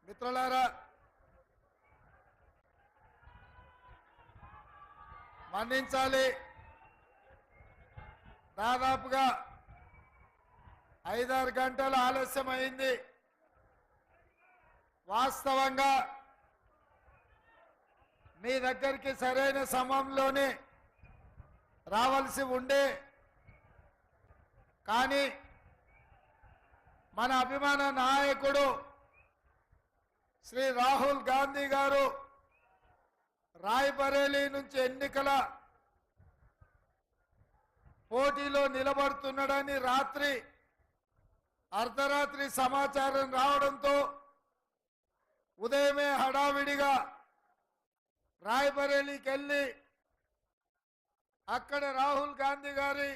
మిత్రులారా, మన్నించాలి. దాదాపుగా 5-6 గంటలు ఆలస్యమైంది. వాస్తవంగా మీ దగ్గరికి సరైన సమయంలోనే రావాల్సి ఉండే, కానీ మన అభిమాన నాయకుడు శ్రీ రాహుల్ గాంధీ గారు రాయ్బరేలీ నుంచి ఎన్నికల పోటీలో నిలబడుతున్నాడని అర్ధరాత్రి సమాచారం రావడంతో ఉదయమే హడావిడిగా రాయ్బరేలీకి వెళ్ళి అక్కడ రాహుల్ గాంధీ గారి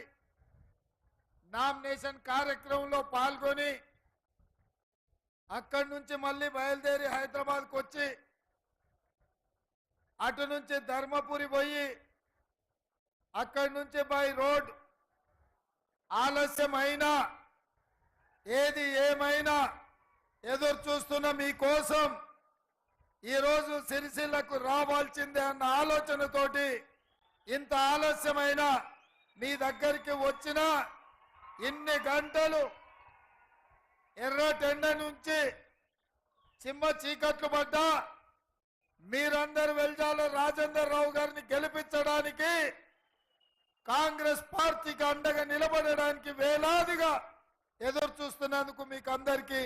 నామినేషన్ కార్యక్రమంలో పాల్గొని అక్కడి నుంచి మళ్ళీ బయలుదేరి హైదరాబాద్కు వచ్చి అటు నుంచి ధర్మపురి పోయి అక్కడి నుంచి బై రోడ్ ఆలస్యమైనా ఏది ఏమైనా ఎదురు చూస్తున్న మీకోసం ఈరోజు సిరిసిల్లకు రావాల్సిందే అన్న ఆలోచనతోటి ఇంత ఆలస్యమైన మీ దగ్గరికి వచ్చిన ఇన్ని గంటలు ఎర్రటెండ నుంచి చిమ్మ చీకట్లు పడ్డా మీరందరూ వెల్జాల రాజేందర్ రావు గారిని గెలిపించడానికి కాంగ్రెస్ పార్టీకి అండగా నిలబడడానికి వేలాదిగా ఎదురు చూస్తున్నందుకు మీకు అందరికీ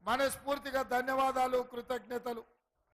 మనస్ఫూర్తిగా ధన్యవాదాలు, కృతజ్ఞతలు.